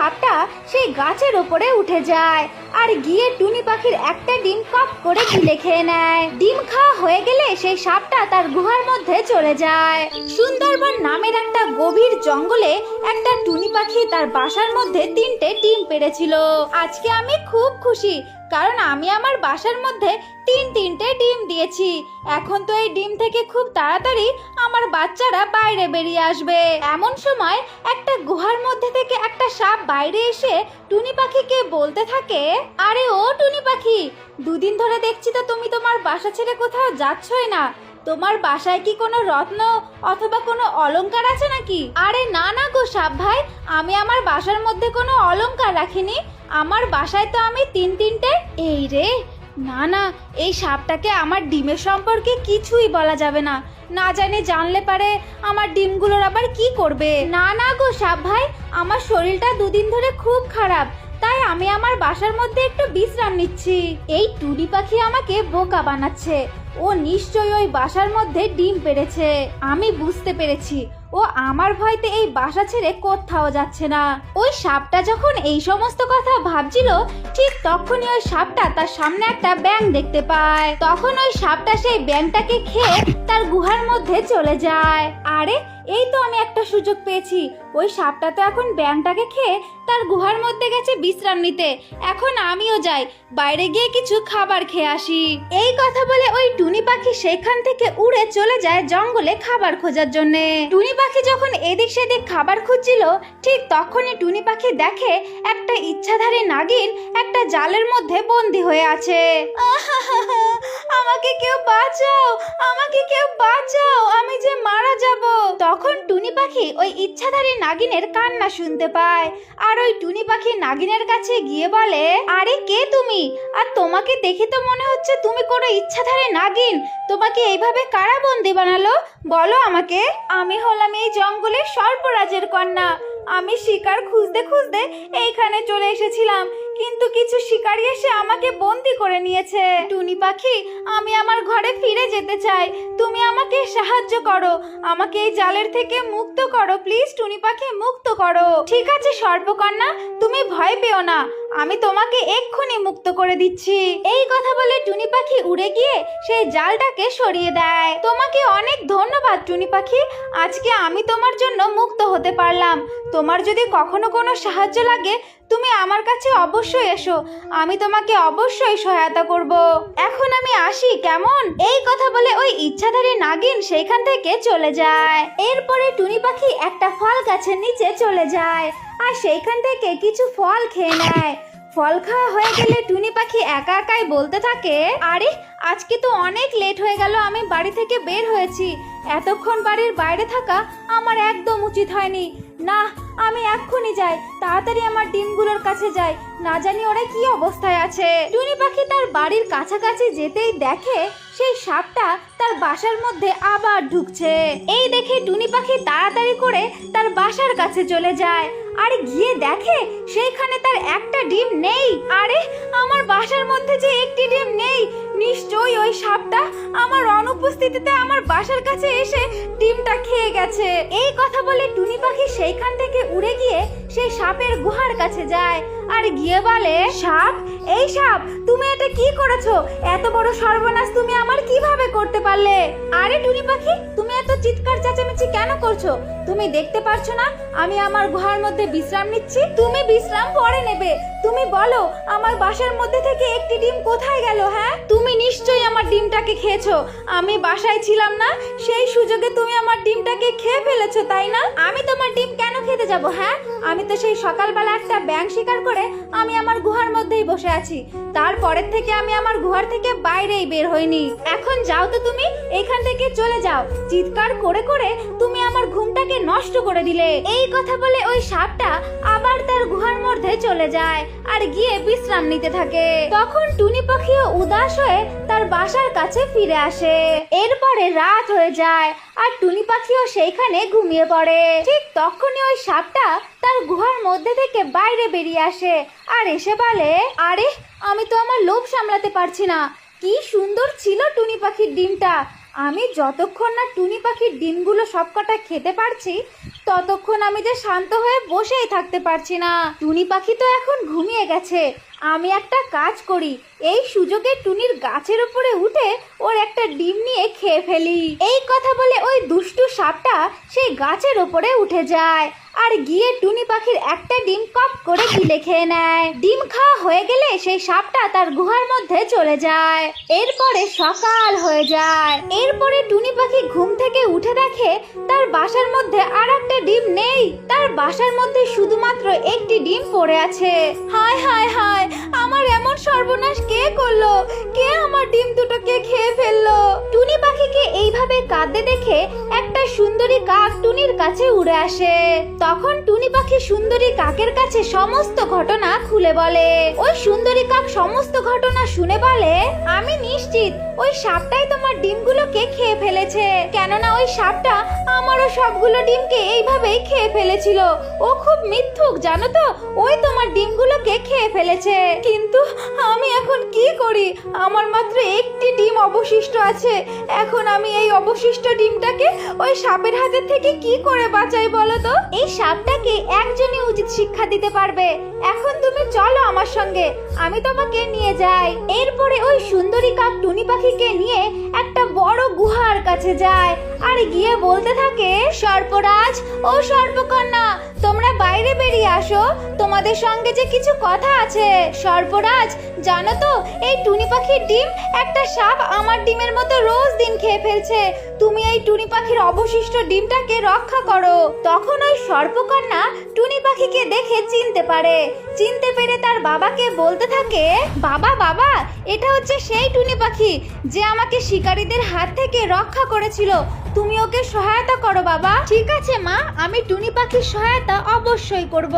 সাপটা সেই গাছের ওপরে উঠে যায় আর গিয়ে টুনি পাখির একটা ডিম কপ করে গিলে খেয়ে নেয়। ডিম খাওয়া হয়ে গেলে সেই সাপটা তার গুহার মধ্যে চলে যায়। সুন্দরবন নামের একটা গভীর জঙ্গলে একটা টুনি পাখি তার বাসার মধ্যে 3টে ডিম পেড়েছিল। আজকে আমি খুব খুশি, কারণ আমি আমার বাসার মধ্যে 3টে ডিম দিয়েছি। এখন তো এই ডিম থেকে খুব তাড়াতাড়ি আমার বাচ্চারা বাইরে বেরিয়ে আসবে। এমন সময় একটা গুহার মধ্যে থেকে একটা সাপ বাইরে এসে টুনি পাখিকে বলতে থাকে, আরে ও টুনি পাখি, দুদিন ধরে দেখছি তো তুমি তোমার বাসা ছেড়ে কোথাও যাচ্ছই না। তোমার বাসায় কি কোনো রত্ন অথবা কোনো অলংকার আছে নাকি? আরে না না গো সাপ ভাই, আমি আমার বাসার মধ্যে কোনো অলংকার রাখিনি। আমার বাসায় তো আমি 3টে। এই রে, না না, এই সাপটাকে আমার ডিমের সম্পর্কে কিছুই বলা যাবে না, না জানি জানলে পারে আমার ডিমগুলোর আবার কি করবে। না না গো সাপ ভাই, আমার শরীরটা দুদিন ধরে খুব খারাপ, তাই আমি আমার বাসার মধ্যে একটু বিশ্রাম নিচ্ছি। এই টুনি পাখি আমাকে বোকা বানাচ্ছে। ও নিশ্চয়ই ওই বাসার মধ্যে ডিম পেড়েছে। আমি বুঝতে পেরেছি, ও আমার ভয়তে এই বাসা ছেড়ে কোথাও যাচ্ছে না। ওই সাপটা যখন এই সমস্ত কথা ভাবছিল, ঠিক তখনই ওই সাপটা তার সামনে একটা ব্যাঙ দেখতে পায়। তখন ওই সাপটা সেই ব্যাঙটাকে খেয়ে তার গুহার মধ্যে চলে যায়। আরে এই তো আমি একটা সুযোগ পেয়েছি। ওই সাপটা তো এখন ব্যাঙটাকে খেয়ে তার গুহার মধ্যে গেছে বিশ্রাম নিতে। এখন আমিও যাই, বাইরে গিয়ে কিছু খাবার খেয়ে আসি। এই কথা বলে ওই টুনি পাখি সেখান থেকে উড়ে চলে যায় জঙ্গলে খাবার খোঁজার জন্য। টুনি পাখি যখন এদিক সেদিক খাবার খুঁজছিল, ঠিক তখনই টুনি পাখি দেখে একটা ইচ্ছাধারী নাগিন একটা জালের মধ্যে বন্দি হয়ে আছে। আমাকে কেউ বাঁচাও, আমাকে কেউ বাঁচাও, আমি যে মারা যাব। তখন টুনি পাখি ওই ইচ্ছাধারী নাগিনের কান্না শুনতে পায়, আর ওই টুনি পাখি নাগিনের কাছে গিয়ে বলে, আরে কে তুমি? আর তোমাকে দেখে তো মনে হচ্ছে তুমি কোনো ইচ্ছাধারী নাগিন। তোমাকে এইভাবে কারা বন্দি বানালো বলো আমাকে? আমি হলাম এই জঙ্গলের সর্পরাজের কন্যা। আমি শিকার খুঁজতে খুঁজতে এইখানে চলে এসেছিলাম, কিন্তু কিছু শিকারী এসে আমাকে বন্দি করে নিয়েছে। টুনি পাখি, আমি আমার ঘরে ফিরে যেতে চাই, তুমি আমাকে সাহায্য করো, আমাকে এই জালের থেকে মুক্ত করো প্লিজ। টুনি পাখি, মুক্ত করো। ঠিক আছে সর্পকন্যা, তুমি ভয় পেও না, আমি তোমাকে এক্ষুনি মুক্ত করে দিচ্ছি। এই কথা বলে টুনি পাখি উড়ে গিয়ে সেই জালটাকে সরিয়ে দেয়। তোমাকে অনেক ধন্যবাদ টুনি পাখি, আজকে আমি তোমার জন্য মুক্ত হতে পারলাম। তোমার যদি কখনো কোনো সাহায্য লাগে তুমি আমার কাছে অবশ্যই এসো, আমি তোমাকে অবশ্যই সহায়তা করব। এখন আমি আসি কেমন? এই কথা বলে ওই ইচ্ছাধারী নাগিন সেখান থেকে চলে যায়। এরপরে টুনি পাখি একটা ফল গাছের নিচে চলে যায় আর সেইখান থেকে কিছু ফল খেয়ে নেয়। ফল খাওয়া হয়ে গেলে টুনি পাখি একা একাই বলতে থাকে, আরে আজকে তো অনেক লেট হয়ে গেল, আমি বাড়ি থেকে বের হয়েছি। এতক্ষণ বাড়ির বাইরে থাকা আমার একদম উচিত হয়নি। না, আমি এক্ষুনি যাই, তাড়াতাড়ি আমার ডিমগুলোর কাছে যাই, না জানি ওরা কি অবস্থায় আছে। টুনি পাখি তার বাড়ির কাছাকাছি যেতেই দেখে সেই সাপটা তার বাসার মধ্যে আবার ঢুকছে। এই দেখে টুনি পাখি তাড়াতাড়ি করে তার বাসার কাছে চলে যায় আর গিয়ে দেখে সেইখানে তার একটা ডিম নেই। আরে আমার বাসার মধ্যে যে একটি ডিম নেই, নিশ্চয়ই ওই সাপটা আমার অনুপস্থিতিতে আমার বাসার কাছে এসে ডিমটা খেয়ে গেছে। এই কথা বলে টুনি পাখি সেইখান থেকে উড়ে গিয়ে সেই সাপের গুহার কাছে যায় আর গিয়ে বলে, সাপ, এই সাপ, তুমি এটা কি করেছো? এত বড় সর্বনাশ তুমি আমার কিভাবে করতে পারলে? আরে টুনি পাখি, তুমি এত চিৎকার চেঁচামেচি কেন করছো? তুমি দেখতে পারছো না আমি আমার গুহার মধ্যে বিশ্রাম নিচ্ছি? তুমি বিশ্রাম পরে নেবে, তুমি বলো আমার বাসার মধ্যে থেকে একটি ডিম কোথায় গেল? হ্যাঁ, তুমি নিশ্চয়ই আমার ডিমটাকে খেয়েছো। আমি বাসায় ছিলাম না, সেই সুযোগে তুমি আমার ডিমটাকে খেয়ে ফেলেছো, তাই না? আমি তোমার ডিম কেন খেতে যাব? হ্যাঁ, আমি তো সেই সকালবেলা একটা ব্যাঙ শিকার করে আমি আমার গুহার মধ্যেই বসে আছি, তারপরের থেকে আমি আমার গুহার থেকে বাইরেই বের হইনি। এখন যাও তো, তুমি এখান থেকে চলে যাও। চিৎকার করে করে তুমি আমার ঘুমটাকে নষ্ট করে দিলে। এই কথা বলে ওই সাপটা আবার তার গুহার মধ্যে চলে যায় আর গিয়ে বিশ্রাম নিতে থাকে। তখন টুনি পাখিও উদাস হয়ে তার বাসার কাছে ফিরে আসে। এরপরে রাত হয়ে যায় আর টুনি পাখিও সেইখানে ঘুমিয়ে পড়ে। ঠিক তখনই ওই সাপটা তার গুহার মধ্যে থেকে বাইরে বেরিয়ে আসে আর এসে বলে, আরে আমি তো আমার লোভ সামলাতে পারছি না, কি সুন্দর ছিল টুনি পাখির ডিমটা, আমি যতক্ষণ না টুনি পাখির ডিমগুলো সবকটা খেতে পারছি ততক্ষণ আমি যে শান্ত হয়ে বসেই থাকতে পারছি না। টুনি পাখি তো এখন ঘুমিয়ে গেছে, আমি একটা কাজ করি, এই সুযোগে টুনির গাছের উপরে উঠে ওর একটা ডিম নিয়ে খেয়ে ফেলি। এই কথা বলে ওই দুষ্টু সাপটা সেই গাছের উপরে উঠে যায় আর গিয়ে টুনি পাখির একটা ডিম কপ করে গিলে খেয়ে নেয়। ডিম খাওয়া হয়ে গেলে সেই সাপটা তার গুহার মধ্যে চলে যায়। এরপরে সকাল হয়ে যায়। এরপরে টুনি পাখি ঘুম থেকে উঠে দেখে তার বাসার মধ্যে আর একটা ডিম নেই, তার বাসার মধ্যে শুধুমাত্র একটি ডিম পড়ে আছে। হায় হায় হায়, আমার এমন সর্বনাশ কে করলো? কে আমার ডিম দুটোকে খেয়ে ফেললো? টুনি পাখিকে এইভাবে কাঁদতে দেখে একটা সুন্দরী কাক টুনির কাছে উড়ে আসে। তখন টুনি পাখি সুন্দরী কাকের কাছে সমস্ত ঘটনা খুলে বলে। ওই সুন্দরী কাক সমস্ত ঘটনা শুনে বলে, আমি নিশ্চিত ওই সাপটাই তোমার ডিমগুলোকে খেয়ে ফেলেছে, কেননা ওই সাপটা আমারও সবগুলো ডিমকে এইভাবেই খেয়ে ফেলেছিল। ও খুব মিথ্যুক জানো তো, ওই তোমার ডিমগুলোকে খেয়ে ফেলেছে। কিন্তু আমি এখন কি করি? আমার মাত্র একটি ডিম অবশিষ্ট আছে, এখন আমি এই অবশিষ্ট ডিমটাকে ওই সাপের হাতের থেকে কি করে বাঁচাই বলো তো? এই সাপটাকে একজনই উচিত শিক্ষা দিতে পারবে। এখন তুমি চলো আমার সঙ্গে, আমি তোমাকে নিয়ে যাই। এরপরে ওই সুন্দরী কাক টুনি পাখিকে নিয়ে একটা বড় গুহার কাছে যায় আর গিয়ে বলতে থাকে, সর্পরাজ ও সর্পকন্যা, তোমরা বাইরে বেরিয়ে আসো, তোমাদের সঙ্গে যে কিছু কথা আছে। সর্পরাজ জানো তো, এই টুনি পাখির ডিম একটা সাপ আমার ডিমের মতো রোজ দিন খেয়ে ফেলছে, তুমি এই টুনি পাখির অবশিষ্ট ডিমটাকে রক্ষা করো। তখন ওই সর্পকন্যা টুনি পাখিকে দেখে চিনতে পারে, চিনতে পেরে তার বাবাকে বলতে থাকে, বাবা বাবা, এটা হচ্ছে সেই টুনি পাখি যে আমাকে শিকারীদের হাত থেকে রক্ষা করেছিল, তুমি ওকে সহায়তা করো বাবা। ঠিক আছে মা, আমি টুনি পাখির সহায়তা অবশ্যই করব।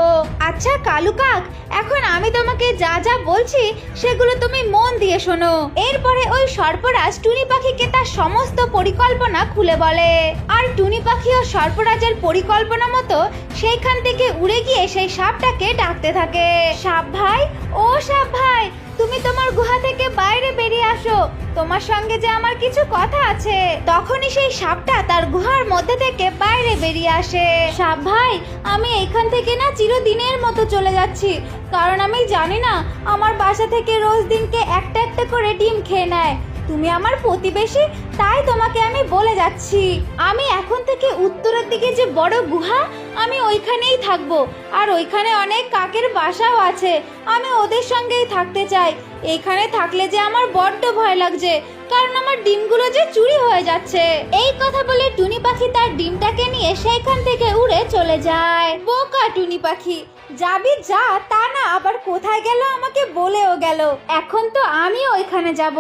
আচ্ছা কালু কাক, এখন আমি তোমাকে যা যা বলছি সেগুলো তুমি মন দিয়ে শোনো। এরপরে ওই সর্পরাজ টুনি পাখিকে তার সমস্ত পরিকল্পনা খুলে বলে আর টুনি পাখি ও সর্পরাজের পরিকল্পনা মতো সেইখান থেকে উড়ে গিয়ে সেই সাপটাকে ডাকতে থাকে, সাপ ভাই ও সাপ ভাই, তুমি তোমার গুহা থেকে বাইরে বেরিয়ে আসো, তোমার সঙ্গে যে আমার কিছু কথা আছে। তখনই সেই সাপটা তার গুহার মধ্যে থেকে বাইরে বেরিয়ে আসে। সাপ ভাই, আমি এখান থেকে না চিরদিনের মতো চলে যাচ্ছি, কারণ আমি জানি না আমার বাসা থেকে রোজ দিনকে একটা একটা করে ডিম খেয়ে নেয়, তুমি আমার প্রতিবেশী, তাই তোমাকে আমি বলে যাচ্ছি। আমি এখন থেকে উত্তরের দিকে যে বড় গুহা, আমি ওইখানেই থাকবো, আর ওইখানে অনেক কাকের বাসাও আছে, আমি ওদের সঙ্গেই থাকতে চাই। এখানে থাকলে যে আমার বড্ড ভয় লাগছে, কারণ আমার ডিমগুলো যে চুরি হয়ে যাচ্ছে। এই কথা বলে টুনি পাখি তার ডিমটাকে নিয়ে সেইখান থেকে উড়ে চলে যায়। বোকা টুনি পাখি, যাবি যা, তা না আবার কোথায় গেল আমাকে বলেও গেল। এখন তো আমিও ওইখানে যাব,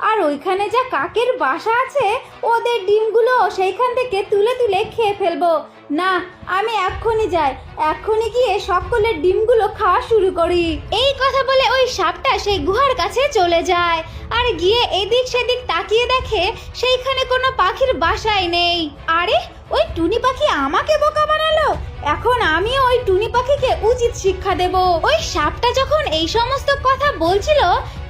আর ওইখানে যা কাকের বাসা আছে ওদের ডিমগুলো সেইখান থেকে তুলে তুলে খেয়ে ফেলবো। না, আমি এক্ষুনি যাই, এক্ষুনি গিয়ে সকলের ডিমগুলো খাওয়া শুরু করি। এই কথা বলে ওই সাপটা সেই গুহার কাছে চলে যায় আর গিয়ে এদিক সেদিক তাকিয়ে দেখে সেইখানে কোনো পাখির বাসাই নেই। আরে, ওই টুনি পাখি আমাকে বোকা বানালো, এখন আমিও ওই টুনি পাখিকে উচিত শিক্ষা দেব। ওই সাপটা যখন এই সমস্ত কথা বলছিল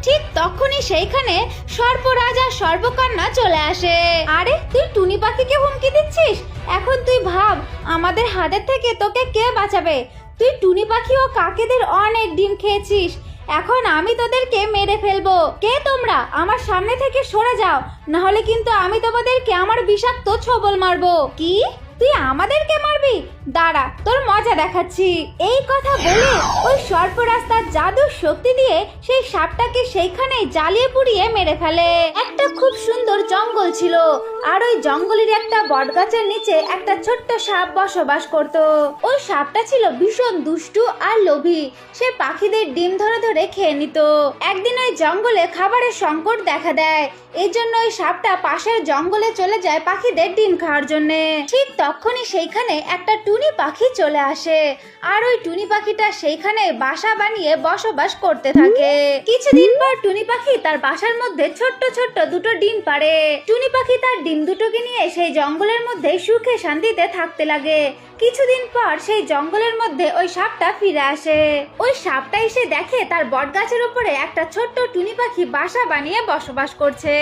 ঠিক তখনই সেইখানে সর্পরাজ আর সর্পকন্যা চলে আসে। আরে, তুই টুনি পাখিকে হুমকি দিচ্ছিস? এখন তুই ভাব আমাদের হাতের থেকে তোকে কে বাঁচাবে? তুই টুনি পাখি ও কাকেদের অনেক ডিম খেয়েছিস, এখন আমি তোদেরকে মেরে ফেলবো। কে তোমরা? আমার সামনে থেকে সরে যাও, না হলে কিন্তু আমি তোমাদেরকে আমার বিষাক্ত ছোবল মারবো। কি? তুই আমাদেরকে মারবি? দাঁড়া, তোর মজা দেখাচ্ছি। এই কথা বলে ওই সর্পরাজ তার জাদুর শক্তি দিয়ে সেই সাপটাকে সেইখানেই জ্বালিয়ে পুড়িয়ে মেরে ফেলে। একটা খুব সুন্দর জঙ্গল ছিল, আর ওই জঙ্গলের একটা বটগাছের নিচে একটা ছোট্ট সাপ বসবাস করত। ওই সাপটা ছিল ভীষণ দুষ্টু আর লোভী, সে পাখিদের ডিম ধরে ধরে খেয়ে নিত। একদিন ওই জঙ্গলে খাবারের সংকট দেখা দেয়, এই জন্য ওই সাপটা পাশের জঙ্গলে চলে যায় পাখিদের ডিম খাওয়ার জন্য। ঠিক তখনই সেইখানে একটা টুনি পাখি চলে আসে, আর ওই টুনি পাখিটা সেইখানে বাসা বানিয়ে বসবাস করতে থাকে। কিছুদিন পর টুনি পাখি তার বাসার মধ্যে ছোট্ট ছোট্ট দুটো ডিম পাড়ে। টুনি পাখি তার ডিম ডিম দুটোকে নিয়ে সেই জঙ্গলের মধ্যে সুখে শান্তিতে থাকতে লাগে। কিছুদিন পর সেই জঙ্গলের মধ্যে ওই সাপটা ফিরে আসে। ওই সাপটা এসে দেখে তার বটগাছের উপরে একটা ছোট্ট টুনি পাখি বাসা বানিয়ে বসবাস করছে।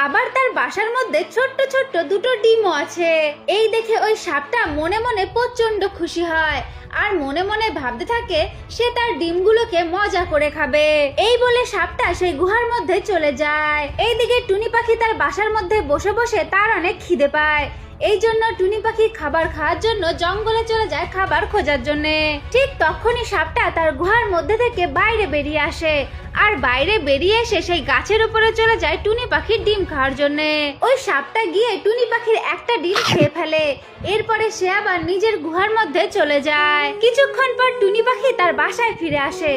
আবার তার বাসার মধ্যে ছোট্ট ছোট্ট দুটো ডিমও আছে। এই দেখে ওই সাপটা মনে মনে প্রচন্ড খুশি হয় আর মনে মনে ভাবতে থাকে সে তার ডিমগুলোকে মজা করে খাবে। এই বলে সাপটা সেই গুহার মধ্যে চলে যায়। এইদিকে টুনি পাখি তার বাসার মধ্যে বসে বসে তার অনেক খিদে পায়। এই জন্য টুনি পাখি খাবার খাওয়ার জন্য জঙ্গলে চলে যায় খাবার খোঁজার জন্য। ঠিক তখনই সাপটা তার গুহার মধ্যে থেকে বাইরে বেরিয়ে আসে আর বাইরে বেরিয়ে এসে সেই গাছের উপরে চলে যায় টুনি পাখির ডিম খাওয়ার জন্য। ওই সাপটা গিয়ে টুনি পাখির একটা ডিম খেয়ে ফেলে। এরপরে সে আবার নিজের গুহার মধ্যে চলে যায়। কিছুক্ষণ পর টুনি পাখি তার বাসায় ফিরে আসে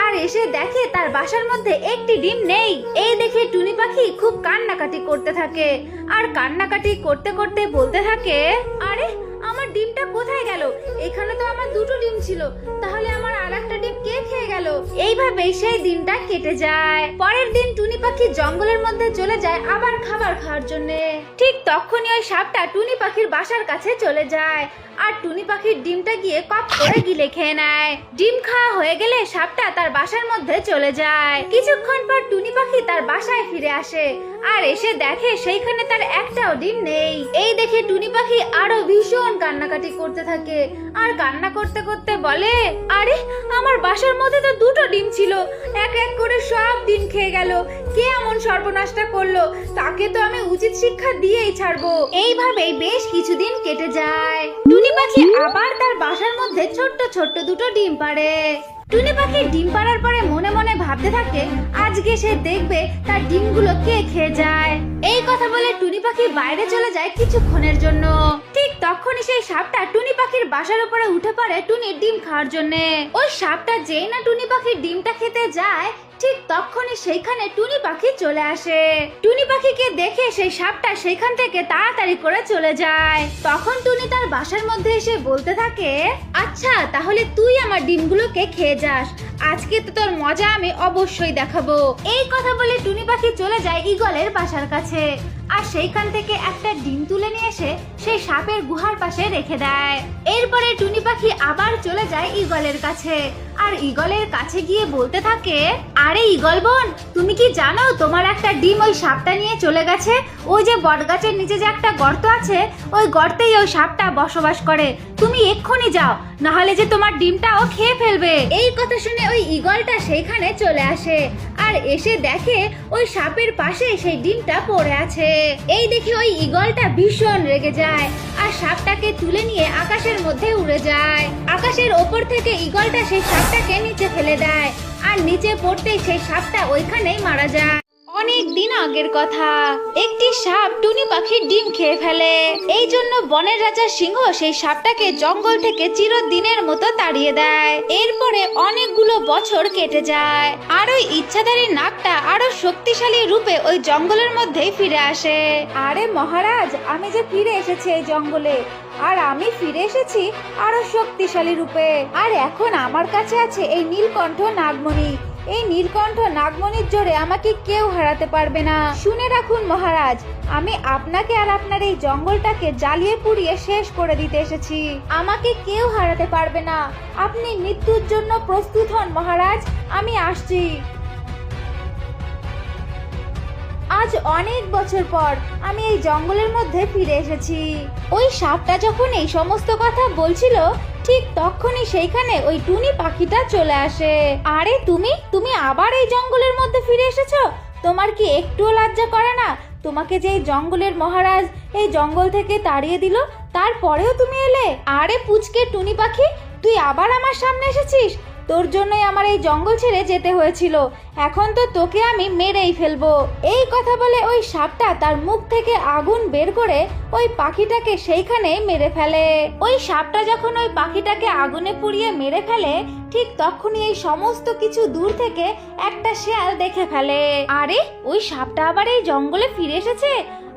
আর এসে দেখে তার বাসার মধ্যে একটি ডিম নেই। এই দেখে টুনি পাখি খুব কান্নাকাটি করতে থাকে আর কান্নাকাটি করতে করতে বলতে থাকে, আরে আমার ডিমটা কোথায় গেল? এখানে তো আমার দুটো ডিম ছিল, তাহলে আমার আরেকটা ডিম কে খেয়ে গেল? এইভাবে সেই দিনটা কেটে যায়। পরের দিন টুনি পাখি জঙ্গলের মধ্যে চলে যায় আবার খাবার খাওয়ার জন্য। ঠিক তখনই ওই সাপটা টুনি পাখির বাসার কাছে চলে যায় আর টুনি পাখির ডিমটা গিয়ে কপ করে গিলে খেয়ে নেয়। ডিম খাওয়া হয়ে গেলে সাপটা তার বাসার মধ্যে চলে যায়। কিছুক্ষণ পর টুনি পাখি তার বাসায় ফিরে আসে আর এসে দেখে সেইখানে তার একটাও ডিম নেই। এই দেখে টুনি পাখি আরো ভীষণ কান্নাকাটি করতে থাকে আর কান্না করতে করতে বলে, আরে আমার বাসার মধ্যে তো দুটো ডিম ছিল, এক এক করে সব ডিম খেয়ে গেল। কে এমন সর্বনাশটা করলো? তাকে তো আমি উচিত শিক্ষা দিয়েই ছাড়বো। এইভাবেই বেশ কিছুদিন কেটে যায়। টুনি পাখি আবার তার বাসার মধ্যে ছোট্ট ছোট্ট দুটো ডিম পাড়ে। টুনি পাখি ডিম পাড়ার পরে মনে মনে ভাবতে থাকে আজকে সে দেখবে তার ডিমগুলো কে খেয়ে যায়। এই কথা বলে টুনি পাখি বাইরে চলে যায় কিছুক্ষণের জন্য। ঠিক তখনই সেই সাপটা টুনি পাখির বাসার উপরে উঠে পড়ে টুনির ডিম খাওয়ার জন্য। ওই সাপটা যেই না টুনি পাখির ডিমটা খেতে যায় ঠিক তখনই সেইখানে টুনি পাখি চলে আসে। টুনি পাখিকে দেখে সেই সাপটা সেইখান থেকে তাড়াতাড়ি করে চলে যায়। তখন টুনি তার বাসার মধ্যে এসে বলতে থাকে, আচ্ছা তাহলে তুই আমার ডিমগুলোকে খেয়ে যাস, আজকে তো তোর মজা আমি অবশ্যই দেখাবো। এই কথা বলে টুনি পাখি চলে যায় ঈগলের বাসার কাছে আর সেইখান থেকে একটা ডিম তুলে নিয়ে এসে সেই সাপের গুহার পাশে রেখে দেয়। এরপরে টুনি পাখি আবার চলে যায় ঈগলের কাছে আর ঈগলের কাছে গিয়ে বলতে থাকে, আরে ঈগল বোন, তুমি কি জানো তোমার একটা ডিম ওই সাপটা নিয়ে চলে গেছে? ওই যে বটগাছের নিচে যে একটা গর্ত আছে ওই গর্তেই ওই সাপটা বসবাস করে। তুমি এক্ষুনি যাও, নাহলে যে তোমার ডিমটাও খেয়ে ফেলবে। এই কথা শুনে ওই ঈগলটা সেইখানে চলে আসে আর এসে দেখে ওই সাপের পাশে সেই ডিমটা পড়ে আছে। এই দেখে ওই ঈগলটা ভীষণ রেগে যায় আর সাপটাকে তুলে নিয়ে আকাশের মধ্যে উড়ে যায়। আকাশের ওপর থেকে ঈগলটা সেই সাপটাকে নিচে ফেলে দেয় আর নিচে পড়তেই সেই সাপটা ওইখানেই মারা যায়। অনেক দিন আগের কথা, একটি সাপ টুনি পাখির ডিম খেয়ে ফেলে। এই জন্য বনের রাজা সিংহ সেই সাপটাকে জঙ্গল থেকে চিরদিনের মতো তাড়িয়ে দেয়। এরপরে অনেকগুলো বছর কেটে যায় আর ওই ইচ্ছাধারী নাগটা আরো শক্তিশালী রূপে ওই জঙ্গলের মধ্যেই ফিরে আসে। আরে মহারাজ, আমি যে ফিরে এসেছি এই জঙ্গলে, আর আমি ফিরে এসেছি আরো শক্তিশালী রূপে। আর এখন আমার কাছে আছে এই নীলকণ্ঠ নাগমণি। এই নীলকণ্ঠ নাগমণির জোরে আমাকে কেউ হারাতে পারবে না। শুনে রাখুন মহারাজ, আমি আপনাকে আর আপনার এই জঙ্গলটাকে জ্বালিয়ে পুড়িয়ে শেষ করে দিতে এসেছি। আমাকে কেউ হারাতে পারবে না। আপনি মৃত্যুর জন্য প্রস্তুত হন মহারাজ, আমি আসছি। আজ অনেক বছর পর আমি এই জঙ্গলের মধ্যে ফিরে এসেছি। ওই সাপটা যখন এই সমস্ত কথা বলছিল ঠিক তখনই সেইখানে ওই টুনি পাখিটা চলে আসে। আরে তুমি আবার এই জঙ্গলের মধ্যে ফিরে এসেছো? তোমার কি একটুও লজ্জা করে না? তোমাকে যে এই জঙ্গলের মহারাজ এই জঙ্গল থেকে তাড়িয়ে দিল, তারপরেও তুমি এলে? আরে পুচকে টুনি পাখি, তুই আবার আমার সামনে এসেছিস। তোর জন্যই আমার এই জঙ্গল ছেড়ে যেতে হয়েছিল। এখন তো তোকে আমি মেরেই ফেলবো। এই কথা বলে ওই সাপটা তার মুখ থেকে আগুন বের করে ওই পাখিটাকে সেইখানে মেরে ফেলে। ওই সাপটা যখন ওই পাখিটাকে আগুনে পুড়িয়ে মেরে ফেলে ঠিক তখনই এই সমস্ত কিছু দূর থেকে একটা শেয়াল দেখে ফেলে। আরে ওই সাপটা আবার এই জঙ্গলে ফিরে এসেছে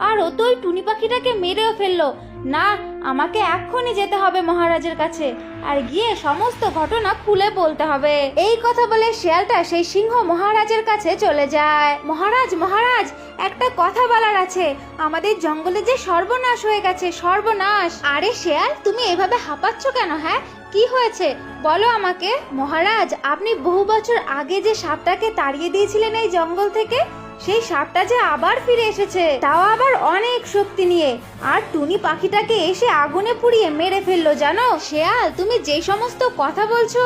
আর ও তো ওই টুনি পাখিটাকে মেরেও ফেললো। না, আমাকে এক্ষুনি যেতে হবে মহারাজের কাছে, আর গিয়ে সমস্ত ঘটনা খুলে বলতে হবে। এই কথা বলে শিয়ালটা সেই সিংহ মহারাজের কাছে চলে যায়। মহারাজ, মহারাজ, একটা কথা বলার আছে। আমাদের জঙ্গলে যে সর্বনাশ হয়ে গেছে, সর্বনাশ। আরে শিয়াল, তুমি এভাবে হাঁপাচ্ছ কেন? হ্যাঁ, কি হয়েছে বলো আমাকে। মহারাজ, আপনি বহু বছর আগে যে সাপটাকে তাড়িয়ে দিয়েছিলেন এই জঙ্গল থেকে, সেই সাপটা যে আবার ফিরে এসেছে, তাও আবার অনেক শক্তি নিয়ে, আর টুনি পাখিটাকে এসে আগুনে পুড়িয়ে মেরে ফেললো জানো। শিয়াল, তুমি যে সমস্ত কথা বলছো,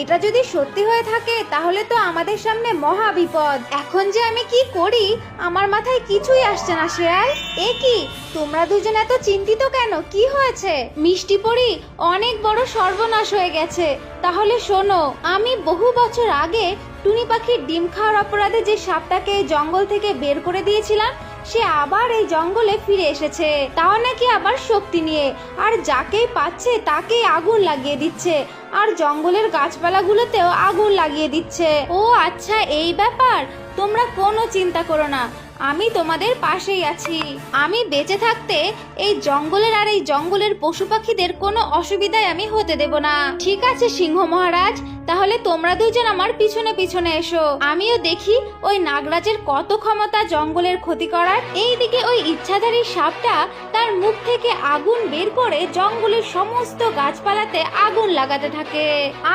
এটা যদি সত্যি হয়ে থাকে তাহলে তো আমাদের সামনে মহা বিপদ। এখন যে আমি কি করি আমার মাথায় কিছুই আসছে না। শিয়াল, এ কি, তোমরা দুজন এত চিন্তিত কেন? কি হয়েছে? মিষ্টি পরি, অনেক বড় সর্বনাশ হয়ে গেছে। তাহলে শোনো, আমি বহু বছর আগে টুনি পাখির ডিম খাওয়ার অপরাধে যে সাপটাকে জঙ্গল থেকে বের করে দিয়েছিলাম, সে আবার এই জঙ্গলে ফিরে এসেছে, তাও নাকি আবার শক্তি নিয়ে, আর যাকেই পাচ্ছে তাকেই আগুন লাগিয়ে দিচ্ছে, আর জঙ্গলের গাছপালাগুলোতেও আগুন লাগিয়ে দিচ্ছে। ও আচ্ছা, এই ব্যাপার। তোমরা কোনো চিন্তা করো না, আমি তোমাদের পাশেই আছি। আমি বেঁচে থাকতে এই জঙ্গলের আর এই জঙ্গলের পশু পাখিদের কোনো অসুবিধায় আমি হতে দেব না। ঠিক আছে সিংহ মহারাজ, তাহলে তোমরা দুজন আমার পিছনে পিছনে এসো। আমিও দেখি ওই নাগরাজের কত ক্ষমতা জঙ্গলের ক্ষতি করার। এইদিকে ওই ইচ্ছাধারী সাপটা তার মুখ থেকে আগুন বের করে জঙ্গলের সমস্ত গাছপালাতে আগুন লাগাতে থাকে।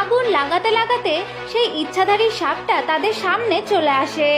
আগুন লাগাতে লাগাতে সেই ইচ্ছাধারী সাপটা তাদের সামনে চলে আসে।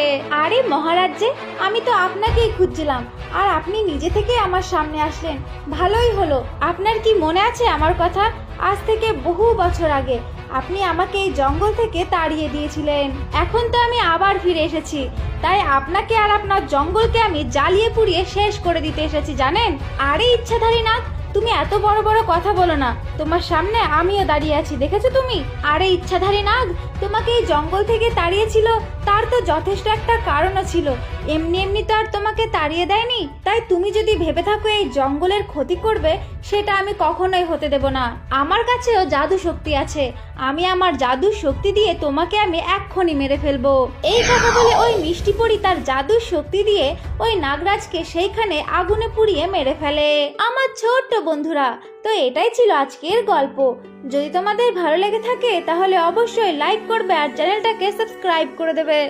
আরে মহারাজ যে, আমি তো আপনাকেই খুঁজছিলাম, আর আপনি নিজে থেকে আমার সামনে আসলেন, ভালোই হলো। আপনার কি মনে আছে আমার কথা? আজ থেকে বহু বছর আগে আপনি আমাকে এই জঙ্গল থেকে তাড়িয়ে দিয়েছিলেন। এখন তো আমি আবার ফিরে এসেছি, তাই আপনাকে আর আপনার জঙ্গলকে আমি জ্বালিয়ে পুড়িয়ে শেষ করে দিতে এসেছি, জানেন। আরে ইচ্ছাধারী নাগ, তুমি এত বড় বড় কথা বলো না, তোমার সামনে আমিও দাঁড়িয়ে আছি, দেখেছো তুমি? আরে ইচ্ছাধারী নাগ, তোমাকে এই জঙ্গল থেকে তাড়িয়েছিল, তার তো যথেষ্ট একটা কারণও ছিল। এমনি এমনি তো আর তোমাকে তাড়িয়ে দেয়নি। তাই তুমি যদি ভেবে থাকো এই জঙ্গলের ক্ষতি করবে, সেটা আমি কখনোই হতে দেব না। আমার কাছেও জাদু শক্তি আছে, আমি আমার জাদুর শক্তি দিয়ে তোমাকে আমি এক্ষুনি মেরে ফেলবো। এই কথা বলে ওই মিষ্টি পরি তার জাদুর শক্তি দিয়ে ওই নাগরাজকে সেইখানে আগুনে পুড়িয়ে মেরে ফেলে। আমার ছোট্ট বন্ধুরা, তো এটাই ছিল আজকের গল্প। যদি তোমাদের ভালো লেগে থাকে তাহলে অবশ্যই লাইক করবে আর চ্যানেলটাকে সাবস্ক্রাইব করে দেবে।